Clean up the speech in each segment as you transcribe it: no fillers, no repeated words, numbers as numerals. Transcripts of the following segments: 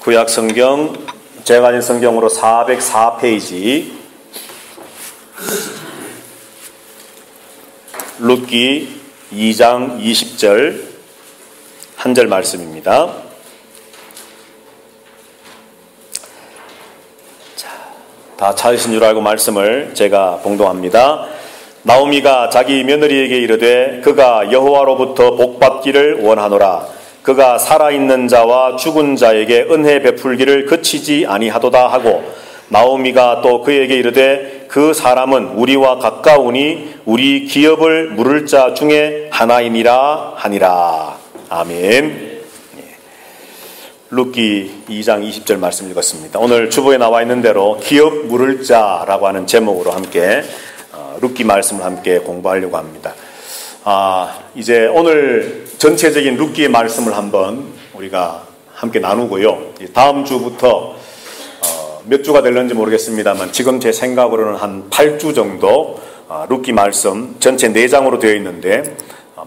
구약 성경, 제가 가진 성경으로 404페이지, 룻기 2장 20절 한 절 말씀입니다. 다 찾으신 줄 알고 말씀을 제가 봉독합니다. 나오미가 자기 며느리에게 이르되 그가 여호와로부터 복받기를 원하노라. 그가 살아있는 자와 죽은 자에게 은혜 베풀기를 그치지 아니하도다 하고, 나오미가 또 그에게 이르되 그 사람은 우리와 가까우니 우리 기업을 물을 자 중에 하나이니라 하니라. 아멘. 룻기 2장 20절 말씀 읽었습니다. 오늘 주보에 나와 있는 대로 기업 물을 자라고 하는 제목으로 함께 룻기 말씀을 함께 공부하려고 합니다. 이제 오늘 전체적인 룻기의 말씀을 한번 우리가 함께 나누고요. 다음 주부터 몇 주가 될는지 모르겠습니다만 지금 제 생각으로는 한 8주 정도 룻기 말씀 전체 4장으로 되어 있는데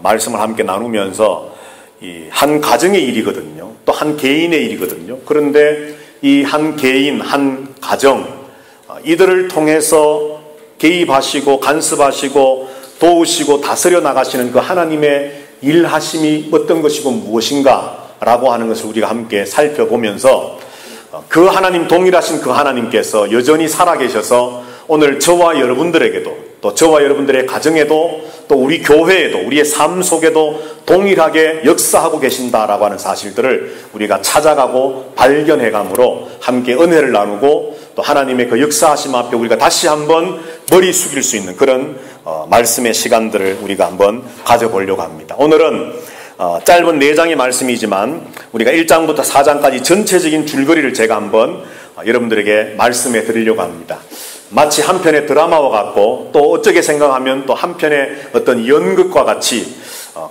말씀을 함께 나누면서 이 한 가정의 일이거든요. 또 한 개인의 일이거든요. 그런데 이 한 개인, 한 가정, 이들을 통해서 개입하시고 간섭하시고 도우시고 다스려 나가시는 그 하나님의 일하심이 어떤 것이고 무엇인가라고 하는 것을 우리가 함께 살펴보면서 그 하나님, 동일하신 그 하나님께서 여전히 살아계셔서 오늘 저와 여러분들에게도, 또 저와 여러분들의 가정에도, 또 우리 교회에도, 우리의 삶 속에도 동일하게 역사하고 계신다라고 하는 사실들을 우리가 찾아가고 발견해감으로 함께 은혜를 나누고, 또 하나님의 그 역사하심 앞에 우리가 다시 한번 머리 숙일 수 있는 그런 말씀의 시간들을 우리가 한번 가져보려고 합니다. 오늘은 짧은 4장의 말씀이지만 우리가 1장부터 4장까지 전체적인 줄거리를 제가 한번 여러분들에게 말씀해 드리려고 합니다. 마치 한 편의 드라마와 같고, 또 어쩌게 생각하면 또 한 편의 어떤 연극과 같이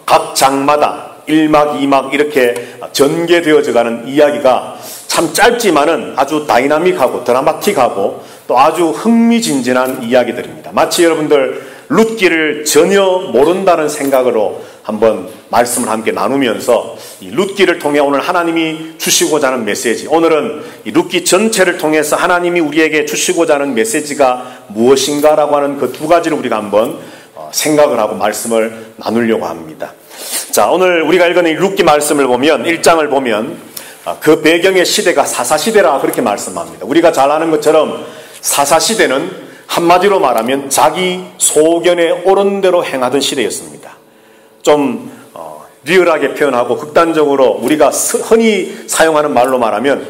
각 장마다 1막 2막 이렇게 전개되어져 가는 이야기가 참 짧지만은 아주 다이나믹하고 드라마틱하고 또 아주 흥미진진한 이야기들입니다. 마치 여러분들 룻기를 전혀 모른다는 생각으로 한번 말씀을 함께 나누면서 이 룻기를 통해 오늘 하나님이 주시고자 하는 메시지, 오늘은 이 룻기 전체를 통해서 하나님이 우리에게 주시고자 하는 메시지가 무엇인가라고 하는 그 두 가지를 우리가 한번 생각을 하고 말씀을 나누려고 합니다. 자, 오늘 우리가 읽은 이 룻기 말씀을 보면 1장을 보면 그 배경의 시대가 사사시대라 그렇게 말씀합니다. 우리가 잘 아는 것처럼 사사시대는 한마디로 말하면 자기 소견에 옳은 대로 행하던 시대였습니다. 좀 리얼하게 표현하고 극단적으로 우리가 흔히 사용하는 말로 말하면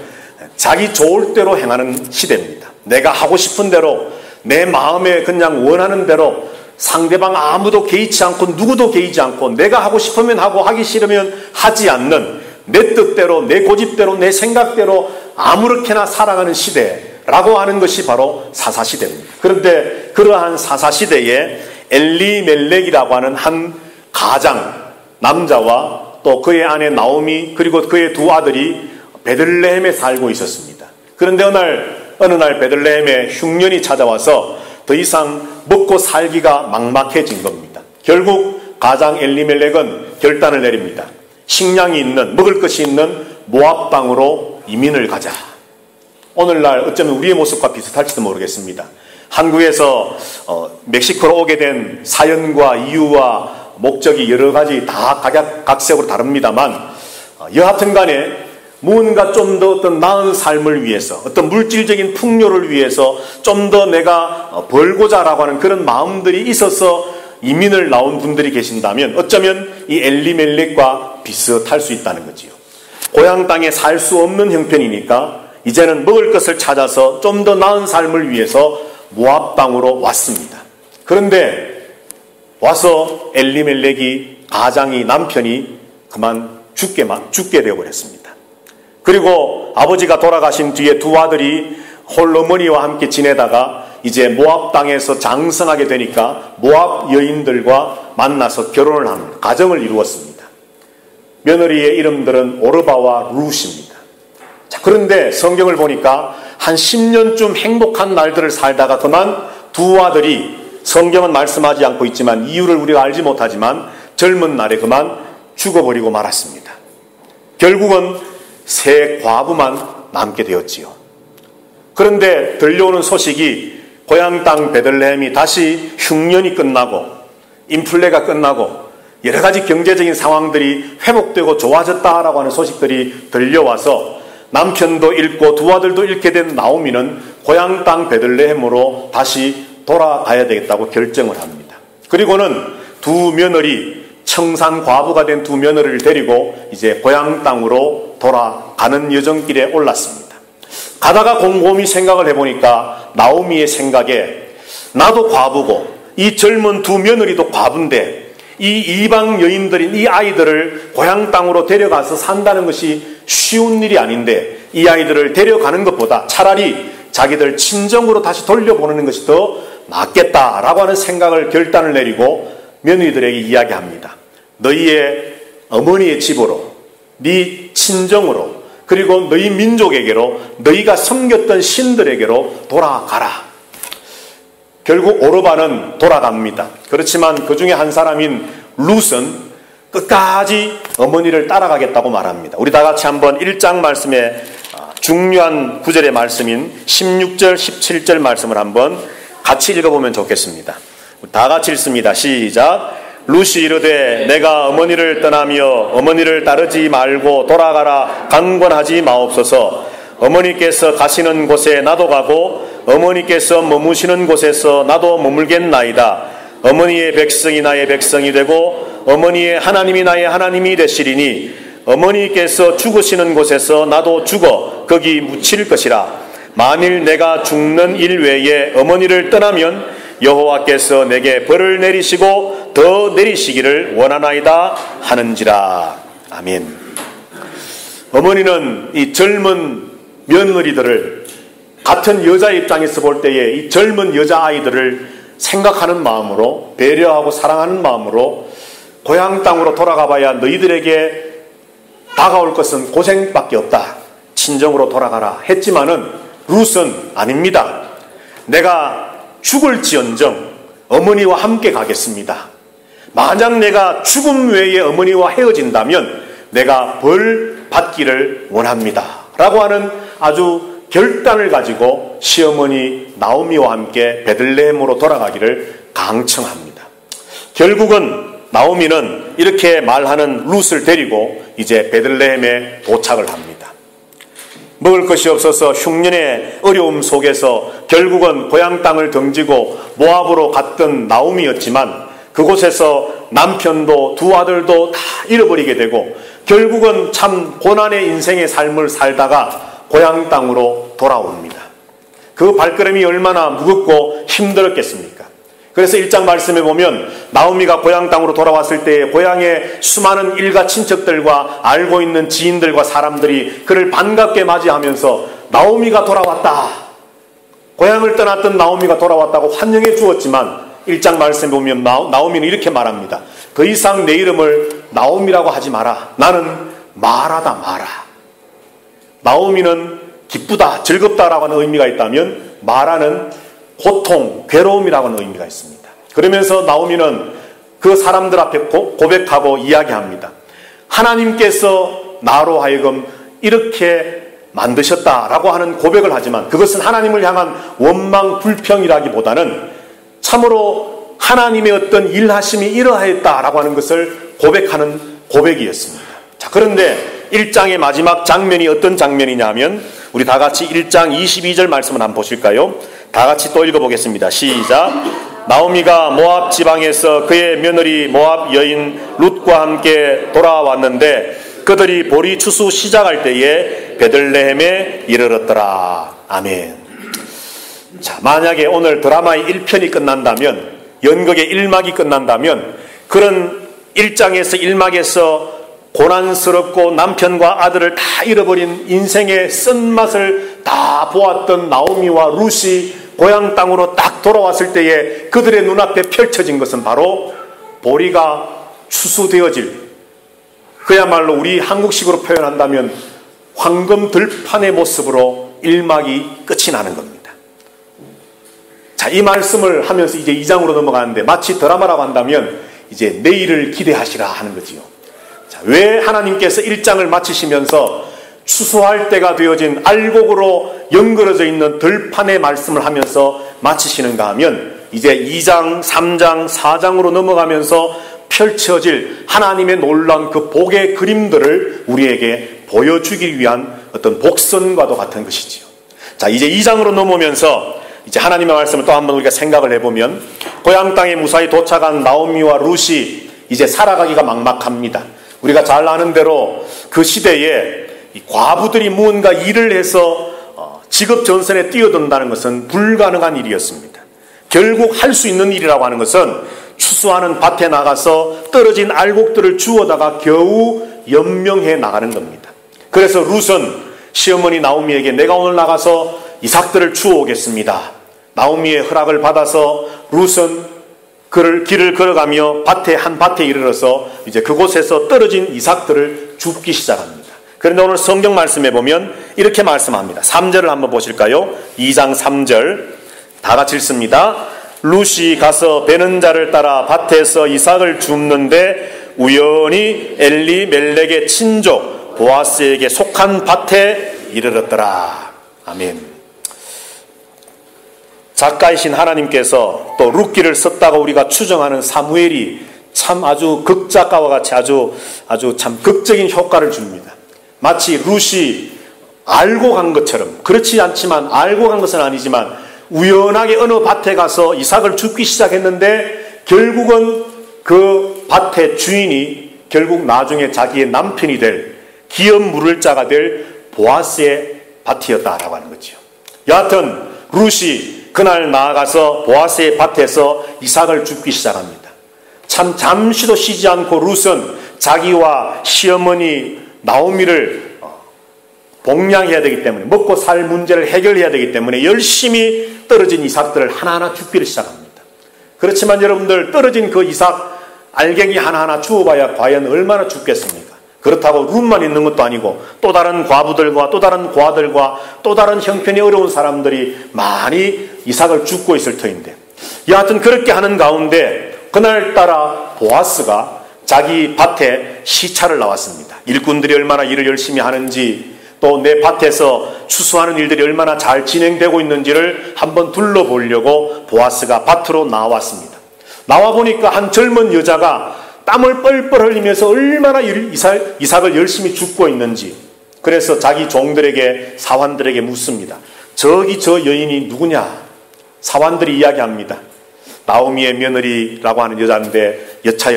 자기 좋을 대로 행하는 시대입니다. 내가 하고 싶은 대로, 내 마음에 그냥 원하는 대로, 상대방 아무도 개의치 않고 누구도 개의치 않고 내가 하고 싶으면 하고 하기 싫으면 하지 않는 내 뜻대로, 내 고집대로, 내 생각대로 아무렇게나 살아가는 시대라고 하는 것이 바로 사사시대입니다. 그런데 그러한 사사시대에 엘리멜렉이라고 하는 한 가장, 남자와 또 그의 아내 나오미, 그리고 그의 두 아들이 베들레헴에 살고 있었습니다. 그런데 어느 날 베들레헴에 흉년이 찾아와서 더 이상 먹고 살기가 막막해진 겁니다. 결국 가장 엘리멜렉은 결단을 내립니다. 식량이 있는, 먹을 것이 있는 모압 땅으로 이민을 가자. 오늘날 어쩌면 우리의 모습과 비슷할지도 모르겠습니다. 한국에서 멕시코로 오게 된 사연과 이유와 목적이 여러 가지 다 각색으로 다릅니다만, 여하튼 간에 무언가 좀 더 어떤 나은 삶을 위해서, 어떤 물질적인 풍요를 위해서 좀 더 내가 벌고자라고 하는 그런 마음들이 있어서 이민을 나온 분들이 계신다면 어쩌면 이 엘리멜렉과 비슷할 수 있다는 거지요. 고향 땅에 살 수 없는 형편이니까 이제는 먹을 것을 찾아서 좀 더 나은 삶을 위해서 모압 땅으로 왔습니다. 그런데 와서 엘리멜렉이, 가장이, 남편이 그만 죽게 되어버렸습니다. 그리고 아버지가 돌아가신 뒤에 두 아들이 홀로 어머니와 함께 지내다가 이제 모압 땅에서 장성하게 되니까 모압 여인들과 만나서 결혼을 합니다. 가정을 이루었습니다. 며느리의 이름들은 오르바와 룻입니다. 자, 그런데 성경을 보니까 한 10년쯤 행복한 날들을 살다가 그만 두 아들이, 성경은 말씀하지 않고 있지만 이유를 우리가 알지 못하지만 젊은 날에 그만 죽어버리고 말았습니다. 결국은 세 과부만 남게 되었지요. 그런데 들려오는 소식이 고향 땅 베들레헴이 다시 흉년이 끝나고 인플레가 끝나고 여러 가지 경제적인 상황들이 회복되고 좋아졌다라고 하는 소식들이 들려와서 남편도 잃고 두 아들도 잃게 된 나오미는 고향 땅 베들레헴으로 다시 돌아가야 되겠다고 결정을 합니다. 그리고는 두 며느리, 청산 과부가 된 두 며느리를 데리고 이제 고향 땅으로 돌아가는 여정길에 올랐습니다. 가다가 곰곰이 생각을 해보니까 나오미의 생각에 나도 과부고 이 젊은 두 며느리도 과부인데 이 이방 여인들인 이 아이들을 고향 땅으로 데려가서 산다는 것이 쉬운 일이 아닌데 이 아이들을 데려가는 것보다 차라리 자기들 친정으로 다시 돌려보내는 것이 더 낫겠다라고 하는 생각을 결단을 내리고 며느리들에게 이야기합니다. 너희의 어머니의 집으로, 네 친정으로, 그리고 너희 민족에게로, 너희가 섬겼던 신들에게로 돌아가라. 결국 오르바는 돌아갑니다. 그렇지만 그 중에 한 사람인 룻은 끝까지 어머니를 따라가겠다고 말합니다. 우리 다 같이 한번 1장 말씀에 중요한 구절의 말씀인 16절, 17절 말씀을 한번 같이 읽어보면 좋겠습니다. 다 같이 읽습니다. 시작. 룻이 이르되 내가 어머니를 떠나며 어머니를 따르지 말고 돌아가라 강권하지 마옵소서. 어머니께서 가시는 곳에 나도 가고 어머니께서 머무시는 곳에서 나도 머물겠나이다. 어머니의 백성이 나의 백성이 되고 어머니의 하나님이 나의 하나님이 되시리니 어머니께서 죽으시는 곳에서 나도 죽어 거기 묻힐 것이라. 만일 내가 죽는 일 외에 어머니를 떠나면 여호와께서 내게 벌을 내리시고 더 내리시기를 원하나이다 하는지라. 아멘. 어머니는 이 젊은 며느리들을 같은 여자 입장에서 볼 때에 이 젊은 여자아이들을 생각하는 마음으로, 배려하고 사랑하는 마음으로 고향 땅으로 돌아가 봐야 너희들에게 다가올 것은 고생밖에 없다. 친정으로 돌아가라 했지만은 룻은 아닙니다. 내가 죽을지언정 어머니와 함께 가겠습니다. 만약 내가 죽음 외에 어머니와 헤어진다면 내가 벌 받기를 원합니다. 라고 하는 아주 결단을 가지고 시어머니 나오미와 함께 베들레헴으로 돌아가기를 강청합니다. 결국은 나오미는 이렇게 말하는 룻을 데리고 이제 베들레헴에 도착을 합니다. 먹을 것이 없어서 흉년의 어려움 속에서 결국은 고향 땅을 등지고 모압으로 갔던 나오미였지만 그곳에서 남편도 두 아들도 다 잃어버리게 되고 결국은 참 고난의 인생의 삶을 살다가 고향 땅으로 돌아옵니다. 그 발걸음이 얼마나 무겁고 힘들었겠습니까? 그래서 1장 말씀에 보면 나오미가 고향 땅으로 돌아왔을 때 고향의 수많은 일가 친척들과 알고 있는 지인들과 사람들이 그를 반갑게 맞이하면서 나오미가 돌아왔다. 고향을 떠났던 나오미가 돌아왔다고 환영해 주었지만 1장 말씀에 보면 나오미는 이렇게 말합니다. 더 이상 내 이름을 나오미라고 하지 마라. 나는 마라다 마라. 나오미는 기쁘다, 즐겁다라고 하는 의미가 있다면 마라는 고통, 괴로움이라고 하는 의미가 있습니다. 그러면서 나오미는 그 사람들 앞에 고백하고 이야기합니다. 하나님께서 나로 하여금 이렇게 만드셨다라고 하는 고백을 하지만 그것은 하나님을 향한 원망, 불평이라기보다는 참으로 하나님의 어떤 일하심이 이러하였다라고 하는 것을 고백하는 고백이었습니다. 자, 그런데 1장의 마지막 장면이 어떤 장면이냐면 우리 다 같이 1장 22절 말씀을 한번 보실까요? 다 같이 또 읽어보겠습니다. 시작. 나오미가 모압 지방에서 그의 며느리 모압 여인 룻과 함께 돌아왔는데 그들이 보리 추수 시작할 때에 베들레헴에 이르렀더라. 아멘. 자, 만약에 오늘 드라마의 1편이 끝난다면, 연극의 1막이 끝난다면 그런 1장에서 1막에서 고난스럽고 남편과 아들을 다 잃어버린 인생의 쓴맛을 다 보았던 나오미와 룻이 고향 땅으로 딱 돌아왔을 때에 그들의 눈앞에 펼쳐진 것은 바로 보리가 추수되어질, 그야말로 우리 한국식으로 표현한다면 황금 들판의 모습으로 1막이 끝이 나는 겁니다. 자, 이 말씀을 하면서 이제 2장으로 넘어가는데 마치 드라마라고 한다면 이제 내일을 기대하시라 하는 거지요. 자, 왜 하나님께서 1장을 마치시면서 추수할 때가 되어진 알곡으로 연결어져 있는 들판의 말씀을 하면서 마치시는가 하면 이제 2장, 3장, 4장으로 넘어가면서 펼쳐질 하나님의 놀라운 그 복의 그림들을 우리에게 보여주기 위한 어떤 복선과도 같은 것이지요. 자, 이제 2장으로 넘어오면서 이제 하나님의 말씀을 또 한번 우리가 생각을 해보면 고향 땅에 무사히 도착한 나오미와 룻이 이제 살아가기가 막막합니다. 우리가 잘 아는 대로 그 시대에 이 과부들이 무언가 일을 해서 직업 전선에 뛰어든다는 것은 불가능한 일이었습니다. 결국 할 수 있는 일이라고 하는 것은 추수하는 밭에 나가서 떨어진 알곡들을 주워다가 겨우 연명해 나가는 겁니다. 그래서 룻은 시어머니 나오미에게 내가 오늘 나가서 이삭들을 주워오겠습니다. 나오미의 허락을 받아서 룻은 길을 걸어가며 한 밭에 이르러서 이제 그곳에서 떨어진 이삭들을 줍기 시작합니다. 그런데 오늘 성경 말씀에 보면 이렇게 말씀합니다. 3절을 한번 보실까요? 2장 3절 다 같이 읽습니다. 룻이 가서 베는 자를 따라 밭에서 이삭을 줍는데 우연히 엘리멜렉의 친족 보아스에게 속한 밭에 이르렀더라. 아멘. 작가이신 하나님께서 또 룻기를 썼다고 우리가 추정하는 사무엘이 참 아주 극작가와 같이 아주 참 극적인 효과를 줍니다. 마치 룻이 알고 간 것처럼, 그렇지 않지만 알고 간 것은 아니지만 우연하게 어느 밭에 가서 이삭을 줍기 시작했는데 결국은 그 밭의 주인이 결국 나중에 자기의 남편이 될 기업 물을 자가 될 보아스의 밭이었다라고 하는 거죠. 여하튼 룻이 그날 나아가서 보아스의 밭에서 이삭을 줍기 시작합니다. 참 잠시도 쉬지 않고 룻은 자기와 시어머니 나오미를 복양해야 되기 때문에, 먹고 살 문제를 해결해야 되기 때문에 열심히 떨어진 이삭들을 하나하나 줍기를 시작합니다. 그렇지만 여러분들, 떨어진 그 이삭 알갱이 하나하나 주워봐야 과연 얼마나 줍겠습니까? 그렇다고 룻만 있는 것도 아니고 또 다른 과부들과 또 다른 과들과 또 다른 형편이 어려운 사람들이 많이 이삭을 줍고 있을 터인데, 여하튼 그렇게 하는 가운데 그날따라 보아스가 자기 밭에 시차를 나왔습니다. 일꾼들이 얼마나 일을 열심히 하는지, 또 내 밭에서 추수하는 일들이 얼마나 잘 진행되고 있는지를 한번 둘러보려고 보아스가 밭으로 나왔습니다. 나와보니까 한 젊은 여자가 땀을 뻘뻘 흘리면서 얼마나 이삭을 열심히 줍고 있는지, 그래서 자기 종들에게, 사환들에게 묻습니다. 저기 저 여인이 누구냐? 사환들이 이야기합니다. 나오미의 며느리라고 하는 여자인데 여차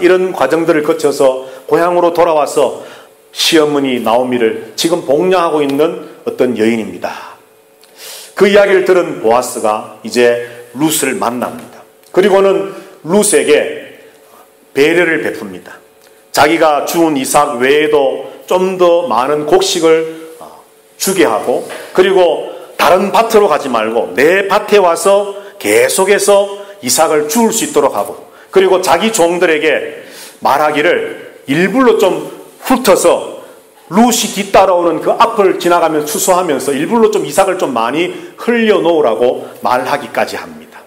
이런 과정들을 거쳐서 고향으로 돌아와서 시어머니 나오미를 지금 복양하고 있는 어떤 여인입니다. 그 이야기를 들은 보아스가 이제 룻을 만납니다. 그리고는 룻에게 배려를 베풉니다. 자기가 주운 이삭 외에도 좀 더 많은 곡식을 주게 하고, 그리고 다른 밭으로 가지 말고 내 밭에 와서 계속해서 이삭을 주울 수 있도록 하고, 그리고 자기 종들에게 말하기를 일부러 좀 훑어서 룻이 뒤따라오는 그 앞을 지나가면서 추수하면서 일부러 좀 이삭을 좀 많이 흘려놓으라고 말하기까지 합니다.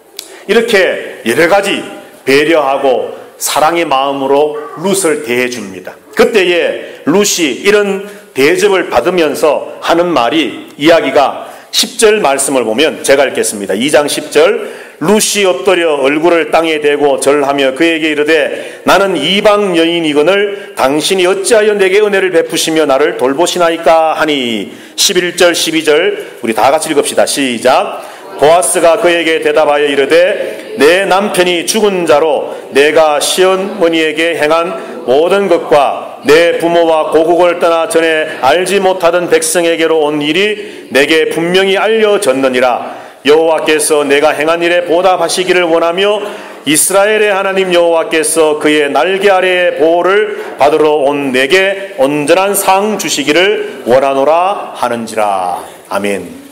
이렇게 여러 가지 배려하고 사랑의 마음으로 룻을 대해줍니다. 그때에 룻이 이런 대접을 받으면서 하는 말이, 이야기가 10절 말씀을 보면 제가 읽겠습니다. 2장 10절 룻이 엎드려 얼굴을 땅에 대고 절하며 그에게 이르되 나는 이방 여인이거늘 당신이 어찌하여 내게 은혜를 베푸시며 나를 돌보시나이까 하니. 11절 12절 우리 다 같이 읽읍시다. 시작. 보아스가 그에게 대답하여 이르되 내 남편이 죽은 자로 내가 시어머니에게 행한 모든 것과 내 부모와 고국을 떠나 전에 알지 못하던 백성에게로 온 일이 내게 분명히 알려졌느니라. 여호와께서 내가 행한 일에 보답하시기를 원하며 이스라엘의 하나님 여호와께서 그의 날개 아래의 보호를 받으러 온 내게 온전한 상 주시기를 원하노라 하는지라. 아멘.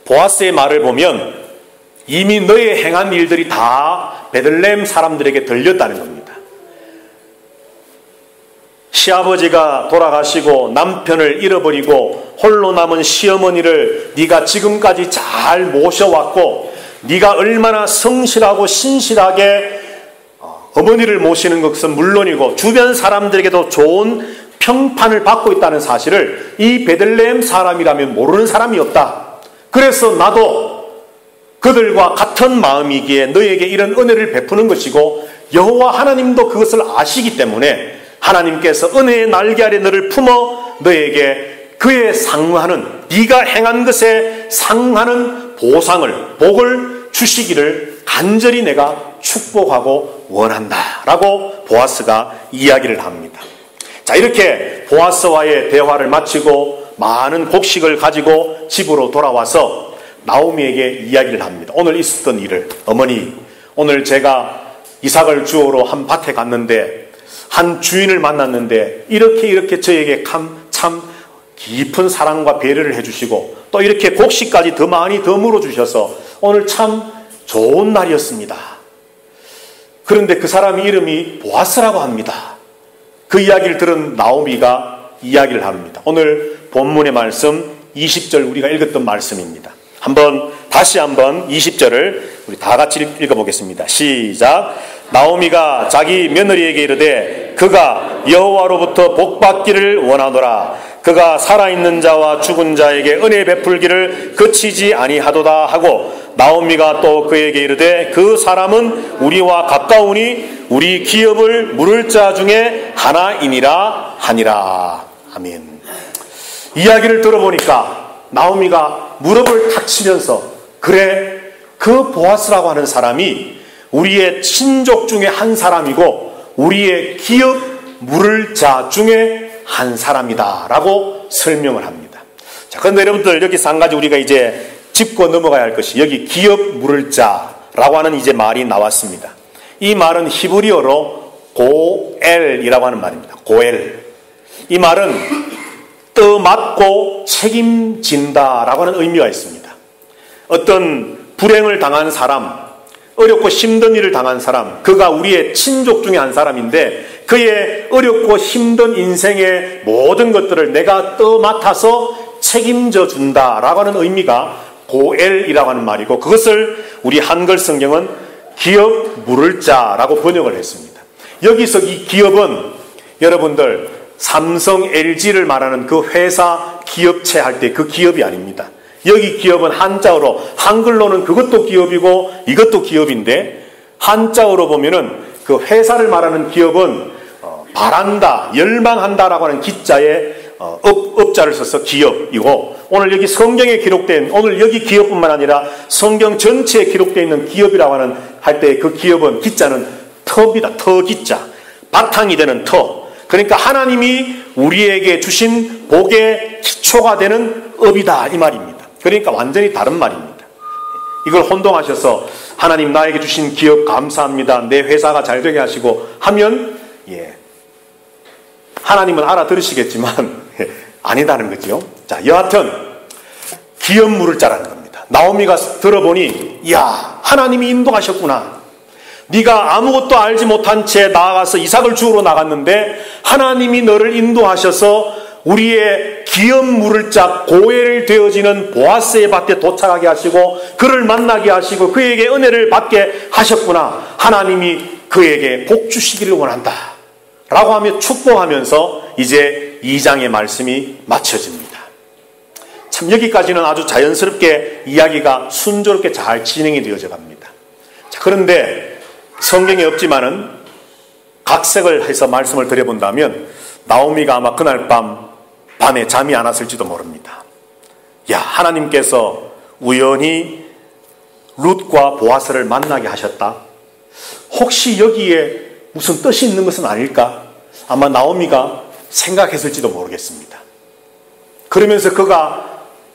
보아스의 말을 보면 이미 너의 행한 일들이 다 베들레헴 사람들에게 들렸다는 겁니다. 시아버지가 돌아가시고 남편을 잃어버리고 홀로 남은 시어머니를 네가 지금까지 잘 모셔왔고, 네가 얼마나 성실하고 신실하게 어머니를 모시는 것은 물론이고 주변 사람들에게도 좋은 평판을 받고 있다는 사실을 이 베들레헴 사람이라면 모르는 사람이 없다. 그래서 나도 그들과 같은 마음이기에 너에게 이런 은혜를 베푸는 것이고 여호와 하나님도 그것을 아시기 때문에 하나님께서 은혜의 날개 아래 너를 품어 너에게 그에 상응하는 네가 행한 것에 상응하는 보상을 복을 주시기를 간절히 내가 축복하고 원한다 라고 보아스가 이야기를 합니다. 자, 이렇게 보아스와의 대화를 마치고 많은 곡식을 가지고 집으로 돌아와서 나오미에게 이야기를 합니다. 오늘 있었던 일을. 어머니, 오늘 제가 이삭을 주우러 한 밭에 갔는데 한 주인을 만났는데 이렇게 저에게 참 깊은 사랑과 배려를 해주시고 또 이렇게 곡식까지 더 많이 더 물어주셔서 오늘 참 좋은 날이었습니다. 그런데 그 사람의 이름이 보아스라고 합니다. 그 이야기를 들은 나오미가 이야기를 합니다. 오늘 본문의 말씀 20절 우리가 읽었던 말씀입니다. 다시 한번 20절을 우리 다 같이 읽어보겠습니다. 시작. 나오미가 자기 며느리에게 이르되 그가 여호와로부터 복받기를 원하노라. 그가 살아있는 자와 죽은 자에게 은혜 베풀기를 그치지 아니하도다 하고 나오미가 또 그에게 이르되 그 사람은 우리와 가까우니 우리 기업을 물을 자 중에 하나이니라 하니라. 아멘. 이야기를 들어보니까 나오미가 무릎을 탁 치면서 그래, 그 보아스라고 하는 사람이 우리의 친족 중에 한 사람이고 우리의 기업 물을 자 중에 한 사람이다 라고 설명을 합니다. 자, 그런데 여러분들 여기서 한 가지 우리가 이제 짚고 넘어가야 할 것이 여기 기업 물을 자라고 하는 이제 말이 나왔습니다. 이 말은 히브리어로 고엘이라고 하는 말입니다. 고엘. 이 말은 떠맡고 책임진다라고 하는 의미가 있습니다. 어떤 불행을 당한 사람, 어렵고 힘든 일을 당한 사람, 그가 우리의 친족 중에 한 사람인데 그의 어렵고 힘든 인생의 모든 것들을 내가 떠맡아서 책임져 준다라고 하는 의미가 고엘이라고 하는 말이고 그것을 우리 한글 성경은 기업 물을 자라고 번역을 했습니다. 여기서 이 기업은 여러분들 삼성, LG를 말하는 그 회사 기업체 할 때 그 기업이 아닙니다. 여기 기업은 한자어로, 한글로는 그것도 기업이고 이것도 기업인데 한자어로 보면은 그 회사를 말하는 기업은 바란다, 열망한다라고 하는 기자에 업자를 써서 기업이고 오늘 여기 성경에 기록된 오늘 여기 기업뿐만 아니라 성경 전체에 기록되어 있는 기업이라고 하는 할 때 그 기업은 기자는 터입니다. 터 기자. 바탕이 되는 터. 그러니까 하나님이 우리에게 주신 복의 기초가 되는 업이다 이 말입니다. 그러니까 완전히 다른 말입니다. 이걸 혼동하셔서 하나님 나에게 주신 기업 감사합니다. 내 회사가 잘 되게 하시고 하면 하나님은 알아들으시겠지만 아니다는 거죠. 자, 여하튼 기업 물을 자라는 겁니다. 나오미가 들어보니 야, 하나님이 인도하셨구나. 네가 아무것도 알지 못한 채 나아가서 이삭을 주우러 나갔는데 하나님이 너를 인도하셔서 우리의 기업 물을 자 고엘 되어지는 보아스의 밭에 도착하게 하시고 그를 만나게 하시고 그에게 은혜를 받게 하셨구나. 하나님이 그에게 복 주시기를 원한다 라고 하며 축복하면서 이제 2장의 말씀이 마쳐집니다. 참 여기까지는 아주 자연스럽게 이야기가 순조롭게 잘 진행이 되어져 갑니다. 자, 그런데 성경에 없지만은 각색을 해서 말씀을 드려본다면 나오미가 아마 그날 밤에 잠이 안 왔을지도 모릅니다. 야, 하나님께서 우연히 룻과 보아스를 만나게 하셨다. 혹시 여기에 무슨 뜻이 있는 것은 아닐까? 아마 나오미가 생각했을지도 모르겠습니다. 그러면서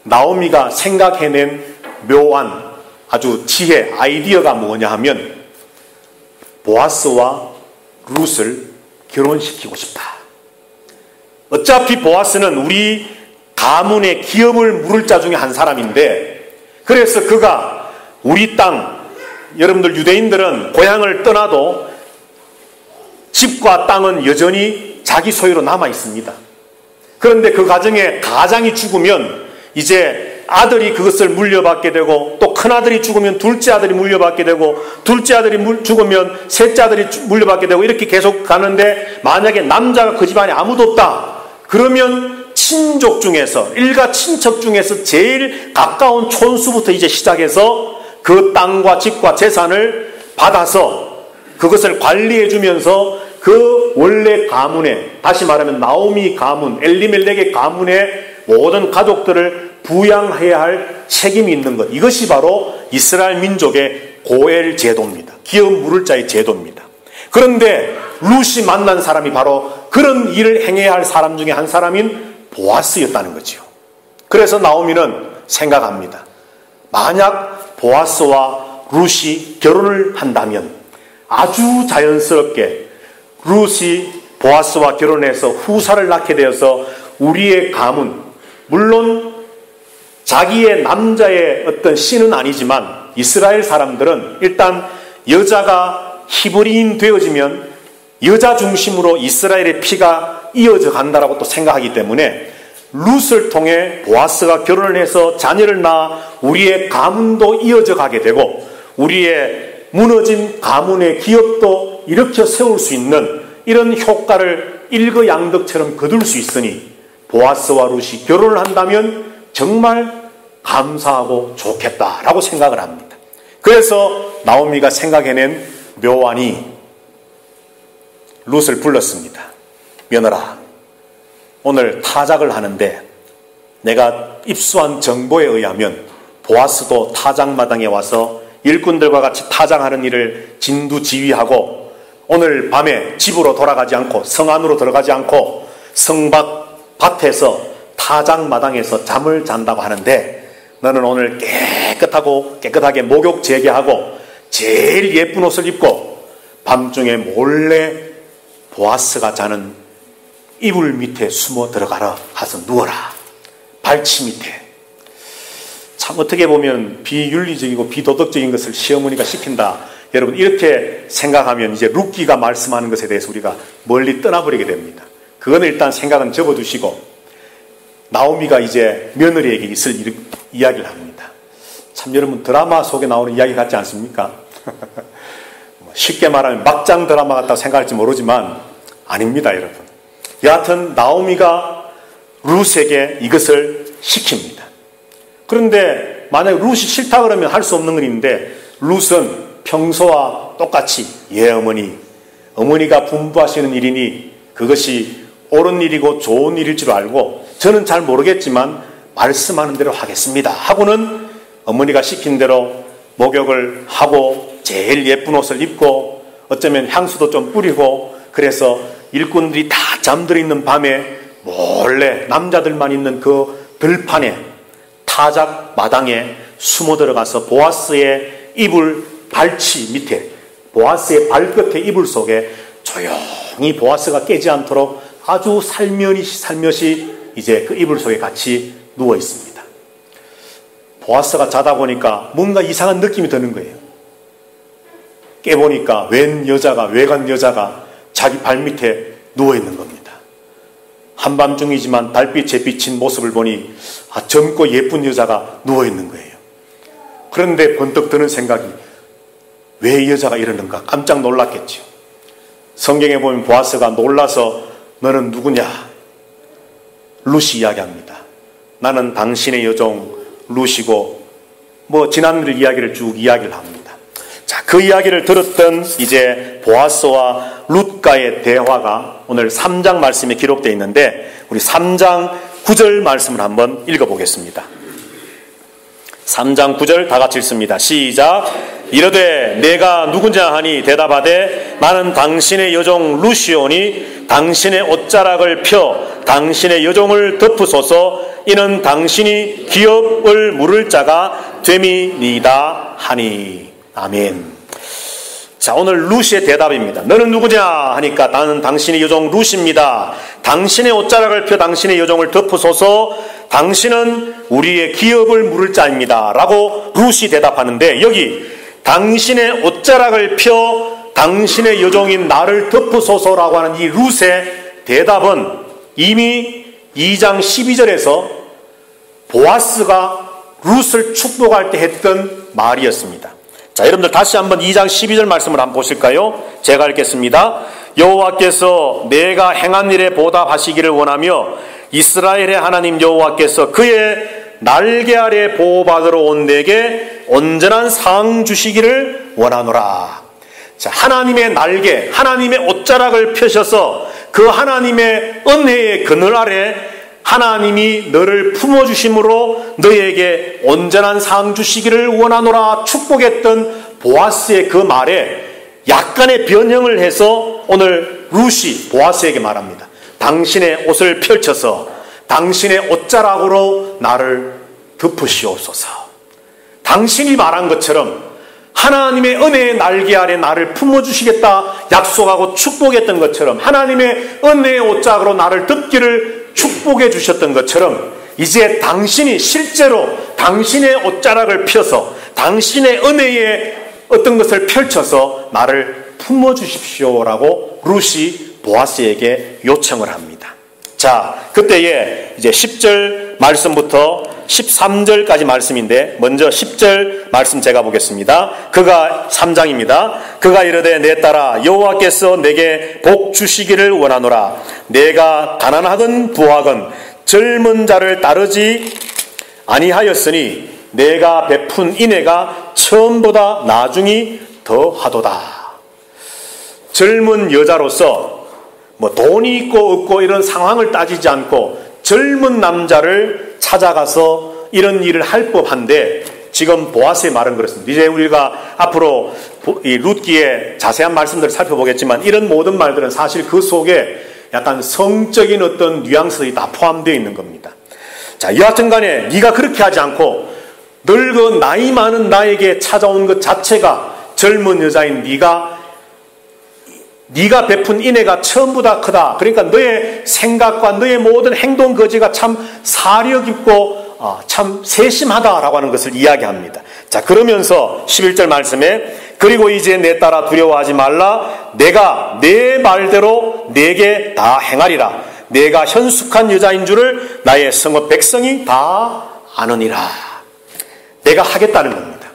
나오미가 생각해낸 묘한 아주 지혜, 아이디어가 뭐냐 하면 보아스와 룻을 결혼시키고 싶다. 어차피 보아스는 우리 가문의 기업을 물을 자 중에 한 사람인데 그래서 그가 우리 땅, 여러분들 유대인들은 고향을 떠나도 집과 땅은 여전히 자기 소유로 남아 있습니다. 그런데 그 가장이 죽으면 이제 아들이 그것을 물려받게 되고 또 큰아들이 죽으면 둘째 아들이 물려받게 되고 둘째 아들이 죽으면 셋째 아들이 물려받게 되고 이렇게 계속 가는데 만약에 남자가 그 집안에 아무도 없다. 그러면 친족 중에서, 일가 친척 중에서 제일 가까운 촌수부터 이제 시작해서 그 땅과 집과 재산을 받아서 그것을 관리해 주면서 그 원래 가문에, 다시 말하면 나오미 가문, 엘리멜렉의 가문의 모든 가족들을 부양해야 할 책임이 있는 것. 이것이 바로 이스라엘 민족의 고엘 제도입니다. 기업 물을 자의 제도입니다. 그런데 룻이 만난 사람이 바로 그런 일을 행해야 할 사람 중에 한 사람인 보아스였다는 거죠. 그래서 나오미는 생각합니다. 만약 보아스와 룻이 결혼을 한다면 아주 자연스럽게 룻이 보아스와 결혼해서 후사를 낳게 되어서 우리의 가문, 물론 자기의 남자의 어떤 씨는 아니지만 이스라엘 사람들은 일단 여자가 히브리인 되어지면 여자 중심으로 이스라엘의 피가 이어져 간다라고 또 생각하기 때문에 룻을 통해 보아스가 결혼을 해서 자녀를 낳아 우리의 가문도 이어져 가게 되고 우리의 무너진 가문의 기업도 일으켜 세울 수 있는 이런 효과를 일거양득처럼 거둘 수 있으니 보아스와 룻이 결혼을 한다면 정말 감사하고 좋겠다라고 생각을 합니다. 그래서 나오미가 생각해낸 묘안이 룻을 불렀습니다. 며느라, 오늘 타작을 하는데 내가 입수한 정보에 의하면 보아스도 타작마당에 와서 일꾼들과 같이 타작하는 일을 진두지휘하고 오늘 밤에 집으로 돌아가지 않고 성 안으로 들어가지 않고 성밖 밭에서 타작마당에서 잠을 잔다고 하는데 너는 오늘 깨끗하게 목욕 재개하고 제일 예쁜 옷을 입고 밤중에 몰래 보아스가 자는 이불 밑에 숨어 들어가라 하서 누워라. 발치 밑에. 참 어떻게 보면 비윤리적이고 비도덕적인 것을 시어머니가 시킨다. 여러분 이렇게 생각하면 이제 룻기가 말씀하는 것에 대해서 우리가 멀리 떠나버리게 됩니다. 그거는 일단 생각은 접어두시고 나오미가 이제 며느리에게 있을 이야기를 합니다. 참 여러분 드라마 속에 나오는 이야기 같지 않습니까? 쉽게 말하면 막장 드라마 같다고 생각할지 모르지만 아닙니다, 여러분. 여하튼 나오미가 룻에게 이것을 시킵니다. 그런데 만약에 룻이 싫다 그러면 할 수 없는 일인데 룻은 평소와 똑같이 예 어머니가 분부하시는 일이니 그것이 옳은 일이고 좋은 일일 줄 알고 저는 잘 모르겠지만 말씀하는 대로 하겠습니다 하고는 어머니가 시킨 대로 목욕을 하고 제일 예쁜 옷을 입고 어쩌면 향수도 좀 뿌리고 그래서 일꾼들이 다 잠들어 있는 밤에 몰래 남자들만 있는 그 들판에 타작 마당에 숨어 들어가서 보아스의 이불 발치 밑에 보아스의 발끝의 이불 속에 조용히 보아스가 깨지 않도록 아주 살며시 이제 그 이불 속에 같이 누워 있습니다. 보아스가 자다 보니까 뭔가 이상한 느낌이 드는 거예요. 깨보니까 외간 여자가 자기 발밑에 누워 있는 겁니다. 한밤중이지만 달빛에 비친 모습을 보니 젊고 예쁜 여자가 누워 있는 거예요. 그런데 번뜩 드는 생각이 왜 이 여자가 이러는가 깜짝 놀랐겠죠. 성경에 보면 보아스가 놀라서 너는 누구냐? 룻이 이야기합니다. 나는 당신의 여종 룻이고 지난날 이야기를 쭉 이야기를 합니다. 자, 그 이야기를 들었던 이제 보아스와 룻과의 대화가 오늘 3장 말씀에 기록되어 있는데 우리 3장 9절 말씀을 한번 읽어보겠습니다. 3장 9절 다 같이 읽습니다. 시작. 이르되 내가 누구냐 하니 대답하되 나는 당신의 여종 룻이오니 당신의 옷자락을 펴 당신의 여종을 덮으소서 이는 당신이 기업을 물을 자가 됨이니이다 하니. 아멘. 자, 오늘 룻의 대답입니다. 너는 누구냐 하니까 나는 당신의 여종 룻입니다. 당신의 옷자락을 펴 당신의 여종을 덮으소서 당신은 우리의 기업을 물을 자입니다 라고 룻이 대답하는데 여기 당신의 옷자락을 펴 당신의 여종인 나를 덮으소서라고 하는 이 룻의 대답은 이미 2장 12절에서 보아스가 룻을 축복할 때 했던 말이었습니다. 자, 여러분들 다시 한번 2장 12절 말씀을 한번 보실까요? 제가 읽겠습니다. 여호와께서 내가 행한 일에 보답하시기를 원하며 이스라엘의 하나님 여호와께서 그의 날개 아래 보호받으러 온 내게 온전한 상 주시기를 원하노라. 자, 하나님의 날개, 하나님의 옷자락을 펴셔서 그 하나님의 은혜의 그늘 아래 하나님이 너를 품어주심으로 너에게 온전한 상 주시기를 원하노라 축복했던 보아스의 그 말에 약간의 변형을 해서 오늘 룻이 보아스에게 말합니다. 당신의 옷을 펼쳐서 당신의 옷자락으로 나를 덮으시옵소서. 당신이 말한 것처럼 하나님의 은혜의 날개 아래 나를 품어주시겠다 약속하고 축복했던 것처럼 하나님의 은혜의 옷자락으로 나를 덮기를 축복해 주셨던 것처럼 이제 당신이 실제로 당신의 옷자락을 펴서 당신의 은혜의 어떤 것을 펼쳐서 나를 품어주십시오라고 룻이 보아스에게 요청을 합니다. 자, 그때에 이제 10절 말씀부터 13절까지 말씀인데 먼저 10절 말씀 제가 보겠습니다. 그가 3장입니다. 그가 이르되 내 딸아 여호와께서 내게 복 주시기를 원하노라. 내가 가난하건 부하건 젊은 자를 따르지 아니하였으니 내가 베푼 인애가 처음보다 나중이 더하도다. 젊은 여자로서 뭐 돈이 있고 없고 이런 상황을 따지지 않고 젊은 남자를 찾아가서 이런 일을 할 법한데 지금 보아스의 말은 그렇습니다. 이제 우리가 앞으로 이 룻기의 자세한 말씀들을 살펴보겠지만 이런 모든 말들은 사실 그 속에 약간 성적인 어떤 뉘앙스들이 다 포함되어 있는 겁니다. 자, 여하튼 간에 네가 그렇게 하지 않고 늙은 나이 많은 나에게 찾아온 것 자체가 젊은 여자인 네가 베푼 인애가 처음보다 크다. 그러니까 너의 생각과 너의 모든 행동 거지가 참 사려 깊고 참 세심하다라고 하는 것을 이야기합니다. 자, 그러면서 11절 말씀에 그리고 이제 내 딸아 두려워하지 말라. 내가 내 말대로 내게 다 행하리라. 내가 현숙한 여자인 줄을 나의 성읍 백성이 다 아느니라. 내가 하겠다는 겁니다.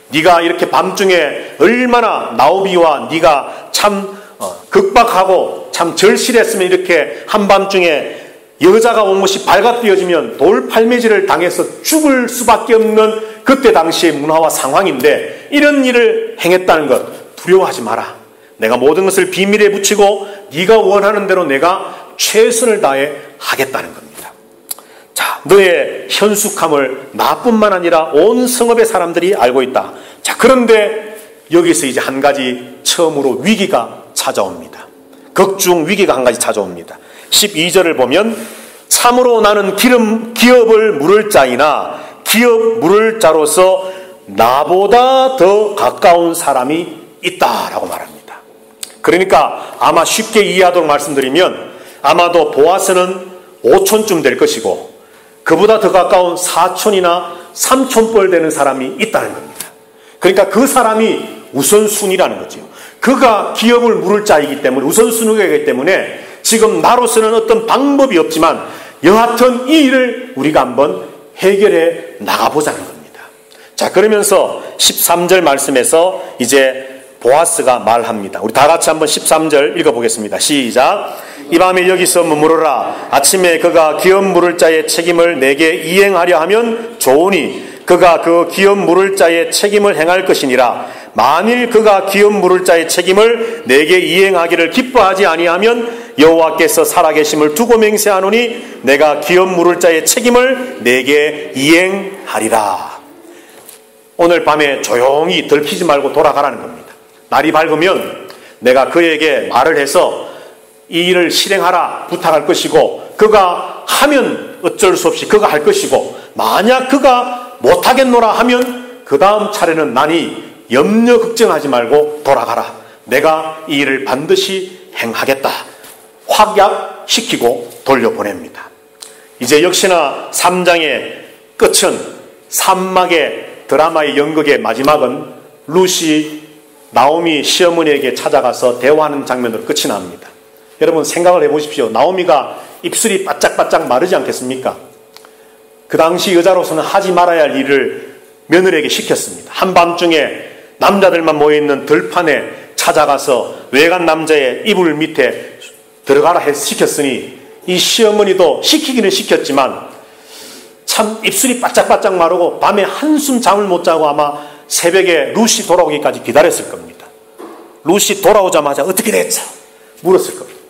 네가 이렇게 밤중에 얼마나 나오미와 네가 참 극박하고 참 절실했으면 이렇게 한밤중에 여자가 온 것이 발가 뛰어지면 돌팔매질을 당해서 죽을 수밖에 없는 그때 당시의 문화와 상황인데 이런 일을 행했다는 것 두려워하지 마라. 내가 모든 것을 비밀에 붙이고 네가 원하는 대로 내가 최선을 다해 하겠다는 겁니다. 자, 너의 현숙함을 나뿐만 아니라 온 성읍의 사람들이 알고 있다. 자, 그런데 여기서 이제 한 가지 처음으로 위기가 찾아옵니다. 극중 위기가 한 가지 찾아옵니다. 12절을 보면 참으로 나는 기업을 물을 자이나 기업 물을 자로서 나보다 더 가까운 사람이 있다라고 말합니다. 그러니까 아마 쉽게 이해하도록 말씀드리면 아마도 보아스는 5촌쯤 될 것이고 그보다 더 가까운 4촌이나 3촌뻘 되는 사람이 있다는 겁니다. 그러니까 그 사람이 우선순위라는 거죠. 그가 기업을 물을 자이기 때문에 우선순위이기 때문에 지금 나로서는 어떤 방법이 없지만 여하튼 이 일을 우리가 한번 해결해 나가보자는 겁니다. 자, 그러면서 13절 말씀에서 이제 보아스가 말합니다. 우리 다 같이 한번 13절 읽어보겠습니다. 시작. 이 밤에 여기서 머무르라. 아침에 그가 기업 물을 자의 책임을 내게 이행하려 하면 좋으니 그가 그 기업 물을 자의 책임을 행할 것이니라. 만일 그가 기업 물을 자의 책임을 내게 이행하기를 기뻐하지 아니하면 여호와께서 살아계심을 두고 맹세하노니 내가 기업 물을 자의 책임을 내게 이행하리라. 오늘 밤에 조용히 들키지 말고 돌아가라는 겁니다. 날이 밝으면 내가 그에게 말을 해서 이 일을 실행하라 부탁할 것이고 그가 하면 어쩔 수 없이 그가 할 것이고 만약 그가 못하겠노라 하면 그 다음 차례는 나니 염려 걱정하지 말고 돌아가라. 내가 이 일을 반드시 행하겠다. 확약시키고 돌려보냅니다. 이제 역시나 3장의 끝은 산막의 드라마의 연극의 마지막은 룻이 나오미 시어머니에게 찾아가서 대화하는 장면으로 끝이 납니다. 여러분 생각을 해보십시오. 나오미가 입술이 바짝바짝 마르지 않겠습니까? 그 당시 여자로서는 하지 말아야 할 일을 며느리에게 시켰습니다. 한밤중에 남자들만 모여있는 들판에 찾아가서 외간 남자의 이불 밑에 들어가라 시켰으니 이 시어머니도 시키기는 시켰지만 참 입술이 바짝바짝 마르고 밤에 한숨 잠을 못 자고 아마 새벽에 루시 돌아오기까지 기다렸을 겁니다. 루시 돌아오자마자 어떻게 됐어? 물었을 겁니다.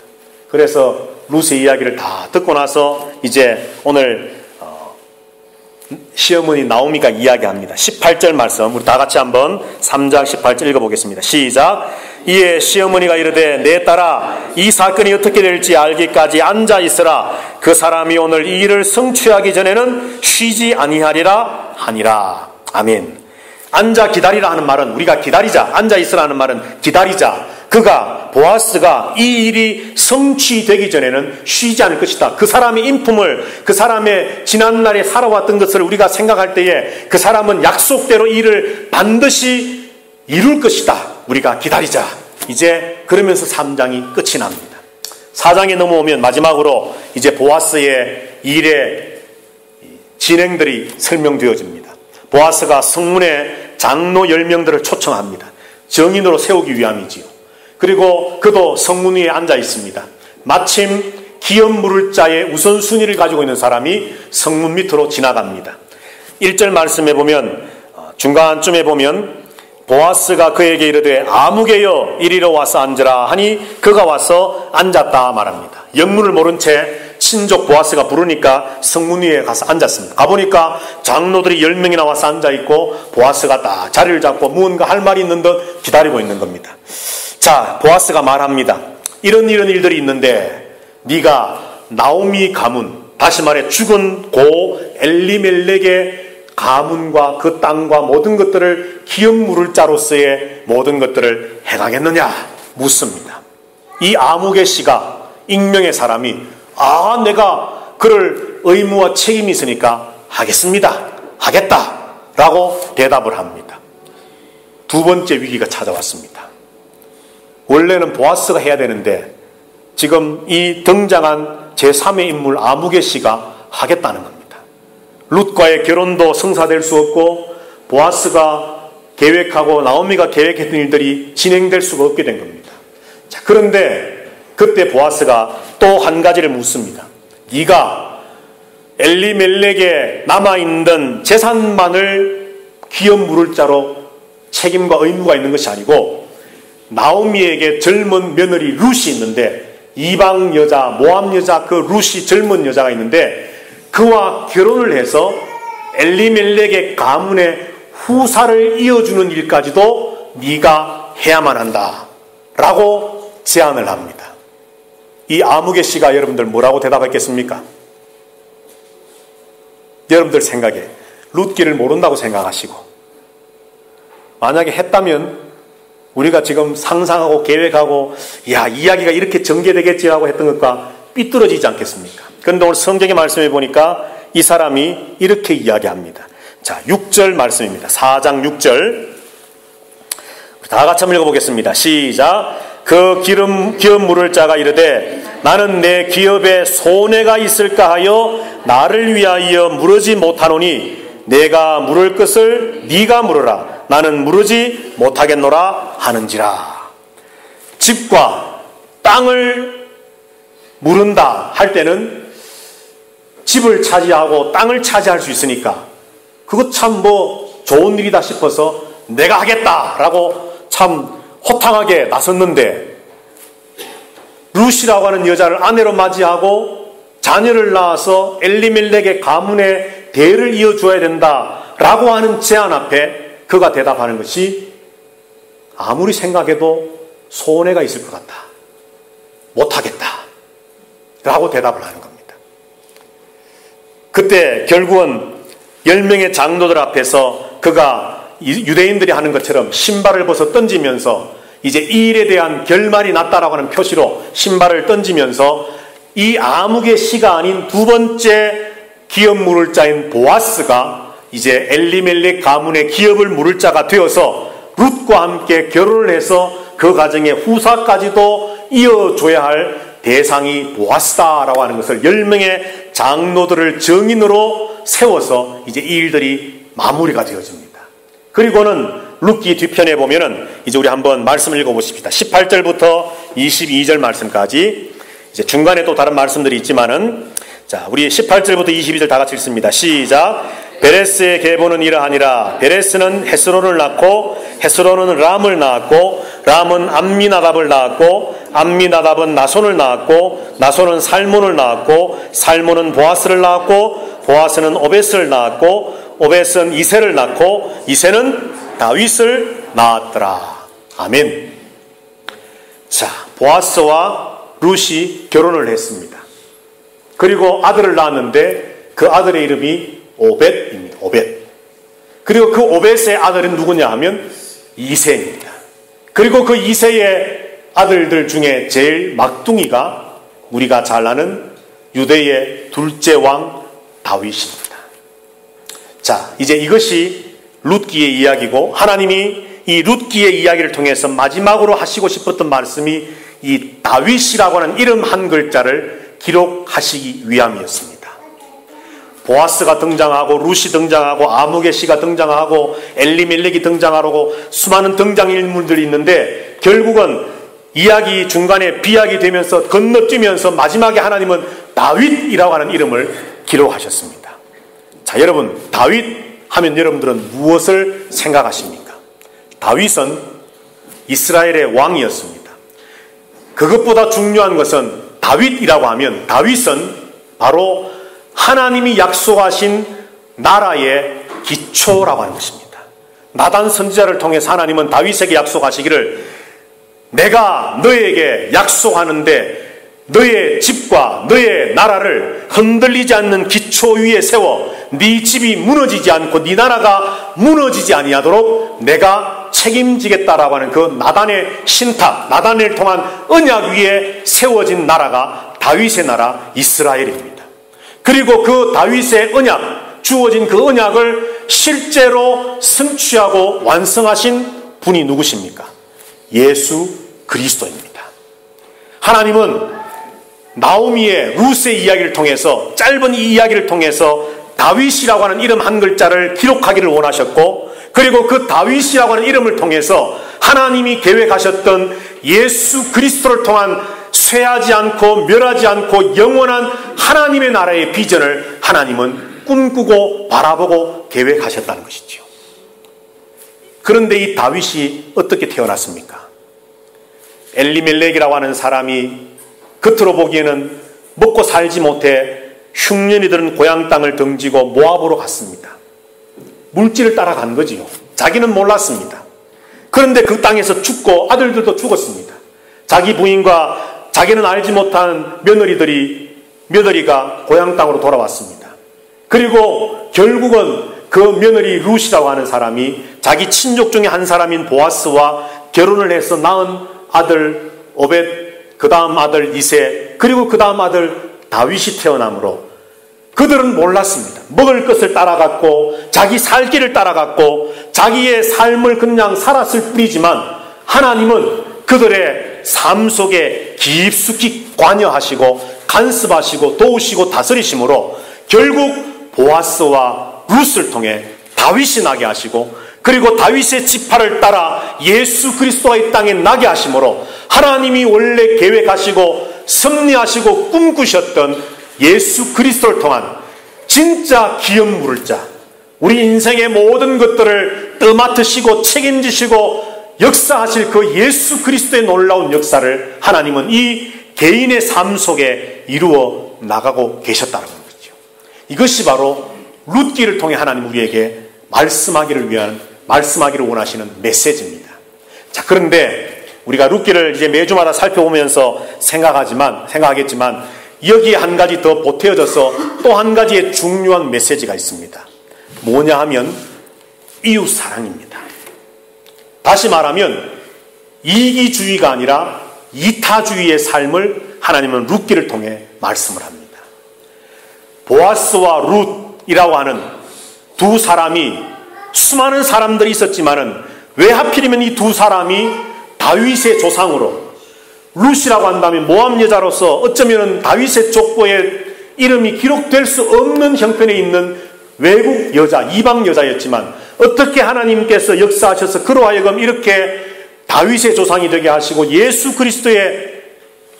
그래서 루시의 이야기를 다 듣고 나서 이제 오늘 시어머니 나오미가 이야기합니다. 18절 말씀 우리 다 같이 한번 3장 18절 읽어보겠습니다. 시작. 이에 시어머니가 이르되 내 딸아 이 사건이 어떻게 될지 알기까지 앉아 있으라. 그 사람이 오늘 이 일을 성취하기 전에는 쉬지 아니하리라 하니라. 아멘. 앉아 기다리라 하는 말은 우리가 기다리자, 앉아 있으라 하는 말은 기다리자. 그가 보아스가 이 일이 성취되기 전에는 쉬지 않을 것이다. 그 사람의 인품을, 그 사람의 지난날에 살아왔던 것을 우리가 생각할 때에 그 사람은 약속대로 이 일을 반드시 이룰 것이다. 우리가 기다리자. 이제 그러면서 3장이 끝이 납니다. 4장에 넘어오면 마지막으로 이제 보아스의 일의 진행들이 설명되어집니다. 보아스가 성문에 장로 10명들을 초청합니다. 정인으로 세우기 위함이지요. 그리고 그도 성문 위에 앉아 있습니다. 마침 기업 물을 자의 우선순위를 가지고 있는 사람이 성문 밑으로 지나갑니다. 1절 말씀에 보면 중간쯤에 보면 보아스가 그에게 이르되 아무개여 이리로 와서 앉으라 하니 그가 와서 앉았다 말합니다. 영문을 모른 채 친족 보아스가 부르니까 성문 위에 가서 앉았습니다. 가보니까 장로들이 10명이나 와서 앉아있고 보아스가 딱 자리를 잡고 무언가 할 말이 있는 듯 기다리고 있는 겁니다. 자, 보아스가 말합니다. 이런 일들이 있는데 네가 나오미 가문, 다시 말해 죽은 고 엘리멜렉의 가문과 그 땅과 모든 것들을 기업 물을 자로서의 모든 것들을 해가겠느냐 묻습니다. 이 아무개 씨가 익명의 사람이 내가 그럴 의무와 책임이 있으니까 하겠습니다. 하겠다라고 대답을 합니다. 두 번째 위기가 찾아왔습니다. 원래는 보아스가 해야 되는데 지금 이 등장한 제3의 인물 아무개 씨가 하겠다는 겁니다. 룻과의 결혼도 성사될 수 없고 보아스가 계획하고 나오미가 계획했던 일들이 진행될 수가 없게 된 겁니다. 자, 그런데 그때 보아스가 또 한 가지를 묻습니다. 네가 엘리멜렉에 남아있는 재산만을 기업 물을 자로 책임과 의무가 있는 것이 아니고 나오미에게 젊은 며느리 룻이 있는데 이방 여자, 모압 여자 그 룻이 젊은 여자가 있는데 그와 결혼을 해서 엘리멜렉의 가문의 후사를 이어주는 일까지도 네가 해야만 한다 라고 제안을 합니다. 이 아무개 씨가 여러분들 뭐라고 대답했겠습니까? 여러분들 생각에 룻기를 모른다고 생각하시고 만약에 했다면 우리가 지금 상상하고 계획하고 이야기가 이렇게 전개되겠지라고 했던 것과 삐뚤어지지 않겠습니까? 그런데 오늘 성경의 말씀에 보니까 이 사람이 이렇게 이야기합니다. 자, 6절 말씀입니다. 4장 6절 다 같이 한번 읽어보겠습니다. 시작. 그 기업 물을 자가 이르되 나는 내 기업에 손해가 있을까 하여 나를 위하여 물으지 못하노니 내가 물을 것을 네가 물으라. 나는 물으지 못하겠노라 하는지라. 집과 땅을 물은다 할 때는 집을 차지하고 땅을 차지할 수 있으니까 그거 참 좋은 일이다 싶어서 내가 하겠다라고 참 호탕하게 나섰는데 룻이라고 하는 여자를 아내로 맞이하고 자녀를 낳아서 엘리멜렉의 가문의 대를 이어줘야 된다라고 하는 제안 앞에 그가 대답하는 것이 아무리 생각해도 손해가 있을 것 같다. 못하겠다. 라고 대답을 하는 겁니다. 그때 결국은 10명의 장로들 앞에서 그가 유대인들이 하는 것처럼 신발을 벗어 던지면서 이제 이 일에 대한 결말이 났다라고 하는 표시로 신발을 던지면서 이 아무개 씨가 아닌 두 번째 기업 물을 자인 보아스가 이제 엘리멜렉 가문의 기업을 물을 자가 되어서 룻과 함께 결혼을 해서 그 가정의 후사까지도 이어줘야 할 대상이 보아스다라고 하는 것을 10명의 장로들을 정인으로 세워서 이제 이 일들이 마무리가 되어집니다. 그리고는 룻기 뒤편에 보면은 이제 우리 한번 말씀을 읽어보십시다. 18절부터 22절 말씀까지. 이제 중간에 또 다른 말씀들이 있지만은, 자, 우리 18절부터 22절 다 같이 읽습니다. 시작. 베레스의 계보는 이러하니라. 베레스는 헤스론을 낳고 헤스론은 람을 낳았고 람은 암미나답을 낳았고 암미나답은 나손을 낳았고 나손은 살몬을 낳았고 살몬은 보아스를 낳았고 보아스는 오벳을 낳았고 오벳은 이새를 낳고 이새는 다윗을 낳았더라. 아멘. 자, 보아스와 룻이 결혼을 했습니다. 그리고 아들을 낳았는데 그 아들의 이름이 오벳입니다. 오벳. 그리고 그 오벳의 아들은 누구냐 하면 이새입니다. 그리고 그 이새의 아들들 중에 제일 막둥이가 우리가 잘 아는 유대의 둘째 왕 다윗입니다. 자, 이제 이것이 룻기의 이야기고, 하나님이 이 룻기의 이야기를 통해서 마지막으로 하시고 싶었던 말씀이 이 다윗이라고 하는 이름 한 글자를 기록하시기 위함이었습니다. 보아스가 등장하고 룻이 등장하고 아무개시가 등장하고 엘리멜렉이 등장하고 수많은 등장인물들이 있는데, 결국은 이야기 중간에 비약이 되면서 건너뛰면서 마지막에 하나님은 다윗이라고 하는 이름을 기록하셨습니다. 자, 여러분, 다윗 하면 여러분들은 무엇을 생각하십니까? 다윗은 이스라엘의 왕이었습니다. 그것보다 중요한 것은 다윗이라고 하면 다윗은 바로 하나님이 약속하신 나라의 기초라고 하는 것입니다. 나단 선지자를 통해서 하나님은 다윗에게 약속하시기를 내가 너에게 약속하는데 너의 집과 너의 나라를 흔들리지 않는 기초 위에 세워 네 집이 무너지지 않고 네 나라가 무너지지 아니하도록 내가 책임지겠다라고 하는 그 나단의 신탁, 나단을 통한 언약 위에 세워진 나라가 다윗의 나라 이스라엘입니다. 그리고 그 다윗의 언약, 주어진 그 언약을 실제로 성취하고 완성하신 분이 누구십니까? 예수 그리스도입니다. 하나님은 나오미의 룻의 이야기를 통해서, 짧은 이 이야기를 통해서 다윗이라고 하는 이름 한 글자를 기록하기를 원하셨고, 그리고 그 다윗이라고 하는 이름을 통해서 하나님이 계획하셨던 예수 그리스도를 통한 쇠하지 않고 멸하지 않고 영원한 하나님의 나라의 비전을 하나님은 꿈꾸고 바라보고 계획하셨다는 것이죠. 그런데 이 다윗이 어떻게 태어났습니까? 엘리멜렉이라고 하는 사람이 겉으로 보기에는 먹고 살지 못해 흉년이 드는 고향 땅을 등지고 모압으로 갔습니다. 물질을 따라간 거지요. 자기는 몰랐습니다. 그런데 그 땅에서 죽고 아들들도 죽었습니다. 자기 부인과 자기는 알지 못한 며느리가 고향 땅으로 돌아왔습니다. 그리고 결국은 그 며느리 룻이라고 하는 사람이 자기 친족 중에 한 사람인 보아스와 결혼을 해서 낳은 아들 오벳, 그 다음 아들 이새, 그리고 그 다음 아들 다윗이 태어나므로 그들은 몰랐습니다. 먹을 것을 따라갔고 자기 살 길을 따라갔고 자기의 삶을 그냥 살았을 뿐이지만 하나님은 그들의 삶 속에 깊숙이 관여하시고 간섭하시고 도우시고 다스리심으로 결국 보아스와 룻을 통해 다윗이 나게 하시고, 그리고 다윗의 지파를 따라 예수 그리스도가 이 땅에 나게 하심으로 하나님이 원래 계획하시고 섭리하시고 꿈꾸셨던 예수 그리스도를 통한 진짜 기업 물을 자, 우리 인생의 모든 것들을 떠맡으시고 책임지시고 역사하실 그 예수 그리스도의 놀라운 역사를 하나님은 이 개인의 삶 속에 이루어 나가고 계셨다는 거죠. 이것이 바로 룻기를 통해 하나님 우리에게 말씀하기를 원하시는 메시지입니다. 자, 그런데 우리가 룻기를 이제 매주마다 살펴보면서 생각하겠지만 여기에 한 가지 더 보태어져서 또 한 가지의 중요한 메시지가 있습니다. 뭐냐 하면 이웃 사랑입니다. 다시 말하면 이기주의가 아니라 이타주의의 삶을 하나님은 룻기를 통해 말씀을 합니다. 보아스와 룻이라고 하는 두 사람이, 수많은 사람들이 있었지만은 왜 하필이면 이 두 사람이 다윗의 조상으로, 룻이라고 한다면 모압 여자로서 어쩌면 다윗의 족보에 이름이 기록될 수 없는 형편에 있는 외국 여자, 이방 여자였지만 어떻게 하나님께서 역사하셔서 그로 하여금 이렇게 다윗의 조상이 되게 하시고 예수 그리스도의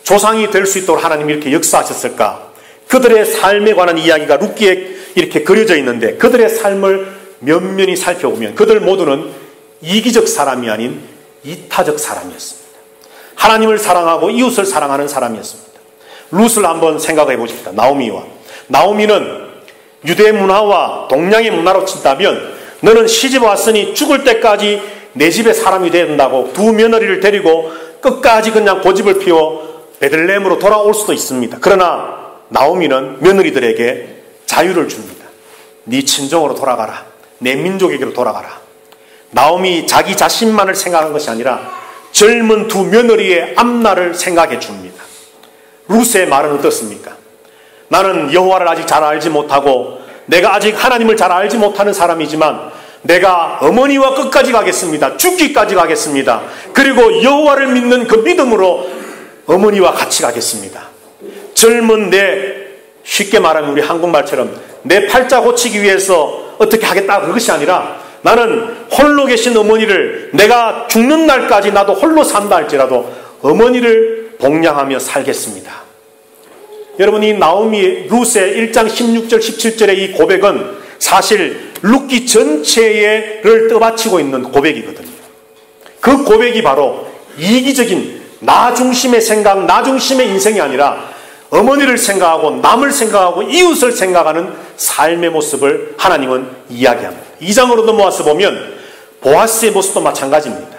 조상이 될 수 있도록 하나님이 이렇게 역사하셨을까? 그들의 삶에 관한 이야기가 룻기에 이렇게 그려져 있는데 그들의 삶을 면면히 살펴보면 그들 모두는 이기적 사람이 아닌 이타적 사람이었습니다. 하나님을 사랑하고 이웃을 사랑하는 사람이었습니다. 룻을 한번 생각해 보십시다. 나오미는 유대 문화와 동양의 문화로 친다면 너는 시집 왔으니 죽을 때까지 내 집에 사람이 돼야 된다고 두 며느리를 데리고 끝까지 그냥 고집을 피워 베들레헴으로 돌아올 수도 있습니다. 그러나 나오미는 며느리들에게 자유를 줍니다. 네 친정으로 돌아가라. 내 민족에게로 돌아가라. 나오미 자기 자신만을 생각한 것이 아니라 젊은 두 며느리의 앞날을 생각해 줍니다. 룻의 말은 어떻습니까? 나는 여호와를 아직 잘 알지 못하고 내가 아직 하나님을 잘 알지 못하는 사람이지만 내가 어머니와 끝까지 가겠습니다. 죽기까지 가겠습니다. 그리고 여호와를 믿는 그 믿음으로 어머니와 같이 가겠습니다. 젊은 쉽게 말하면 우리 한국말처럼 내 팔자 고치기 위해서 어떻게 하겠다 그것이 아니라 나는 홀로 계신 어머니를 내가 죽는 날까지 나도 홀로 산다 할지라도 어머니를 복양하며 살겠습니다. 여러분, 이 나오미 룻의 1장 16절 17절의 이 고백은 사실 룻기 전체를 떠받치고 있는 고백이거든요. 그 고백이 바로 이기적인 나 중심의 생각, 나 중심의 인생이 아니라 어머니를 생각하고 남을 생각하고 이웃을 생각하는 삶의 모습을 하나님은 이야기합니다. 2장으로 넘어와서 보면 보아스의 모습도 마찬가지입니다.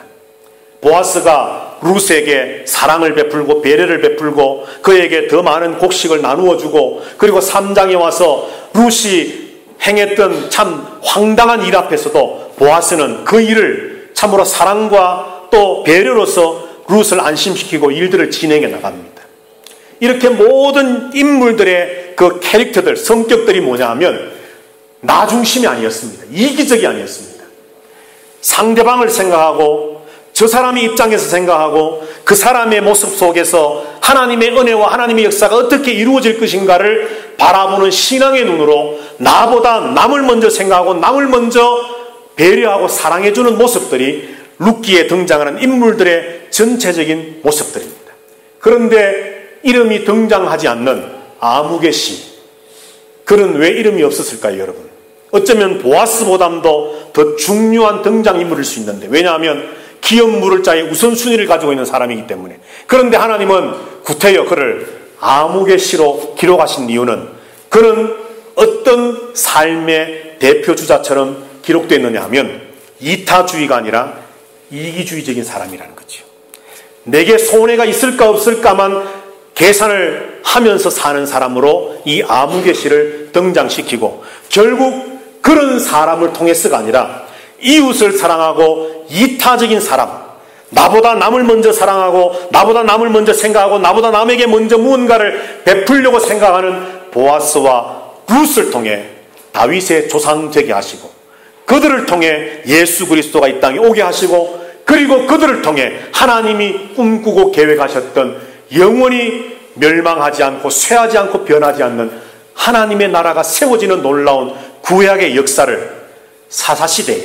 보아스가 룻에게 사랑을 베풀고 배려를 베풀고 그에게 더 많은 곡식을 나누어 주고 그리고 3장에 와서 룻이 행했던 참 황당한 일 앞에서도 보아스는 그 일을 참으로 사랑과 또 배려로서 룻을 안심시키고 일들을 진행해 나갑니다. 이렇게 모든 인물들의 그 캐릭터들, 성격들이 뭐냐 하면 나 중심이 아니었습니다. 이기적이 아니었습니다. 상대방을 생각하고 저 사람의 입장에서 생각하고 그 사람의 모습 속에서 하나님의 은혜와 하나님의 역사가 어떻게 이루어질 것인가를 바라보는 신앙의 눈으로 나보다 남을 먼저 생각하고 남을 먼저 배려하고 사랑해주는 모습들이 룻기에 등장하는 인물들의 전체적인 모습들입니다. 그런데 이름이 등장하지 않는 아무개 씨, 그는 왜 이름이 없었을까요, 여러분? 어쩌면 보아스보다도 더 중요한 등장인물일 수 있는데, 왜냐하면 기업 물을 자의 우선순위를 가지고 있는 사람이기 때문에. 그런데 하나님은 구태여 그를 아무개 씨로 기록하신 이유는 그는 어떤 삶의 대표주자처럼 기록되어 있느냐 하면 이타주의가 아니라 이기주의적인 사람이라는 거죠. 내게 손해가 있을까 없을까만 계산을 하면서 사는 사람으로 이 아무개 씨를 등장시키고, 결국 그런 사람을 통해서가 아니라 이웃을 사랑하고 이타적인 사람, 나보다 남을 먼저 사랑하고 나보다 남을 먼저 생각하고 나보다 남에게 먼저 무언가를 베풀려고 생각하는 보아스와 룻을 통해 다윗의 조상 되게 하시고, 그들을 통해 예수 그리스도가 이 땅에 오게 하시고, 그리고 그들을 통해 하나님이 꿈꾸고 계획하셨던 영원히 멸망하지 않고 쇠하지 않고 변하지 않는 하나님의 나라가 세워지는 놀라운 구약의 역사를 사사시대에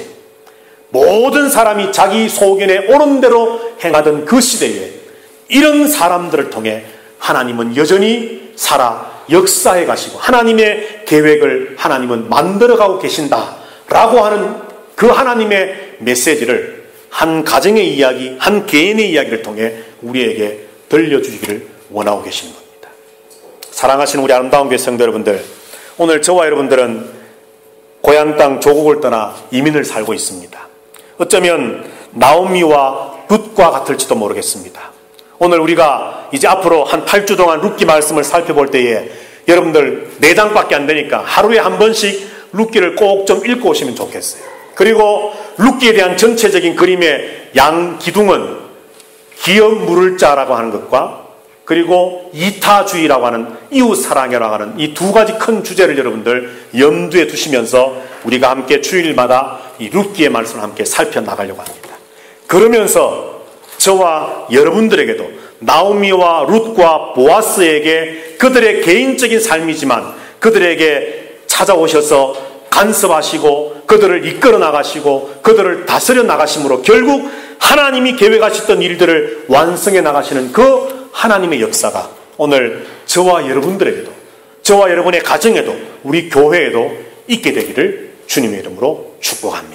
모든 사람이 자기 소견에 옳은 대로 행하던 그 시대에 이런 사람들을 통해 하나님은 여전히 살아 역사해 가시고 하나님의 계획을 하나님은 만들어가고 계신다라고 하는 그 하나님의 메시지를 한 가정의 이야기, 한 개인의 이야기를 통해 우리에게 들려주시기를 원하고 계시는 겁니다. 사랑하시는 우리 아름다운 교회 성도 여러분들, 오늘 저와 여러분들은 고향 땅 조국을 떠나 이민을 살고 있습니다. 어쩌면 나오미와 룻과 같을지도 모르겠습니다. 오늘 우리가 이제 앞으로 한 8주 동안 룻기 말씀을 살펴볼 때에 여러분들 4장밖에 안 되니까 하루에 한 번씩 룻기를 꼭 좀 읽고 오시면 좋겠어요. 그리고 룻기에 대한 전체적인 그림의 양기둥은 기업 물을 자라고 하는 것과 그리고 이타주의라고 하는 이웃사랑이라고 하는 이 두 가지 큰 주제를 여러분들 염두에 두시면서 우리가 함께 주일마다 이 룻기의 말씀을 함께 살펴나가려고 합니다. 그러면서 저와 여러분들에게도 나오미와 룻과 보아스에게 그들의 개인적인 삶이지만 그들에게 찾아오셔서 간섭하시고 그들을 이끌어 나가시고 그들을 다스려 나가심으로 결국 하나님이 계획하셨던 일들을 완성해 나가시는 그 하나님의 역사가 오늘 저와 여러분들에게도, 저와 여러분의 가정에도, 우리 교회에도 있게 되기를 주님의 이름으로 축복합니다.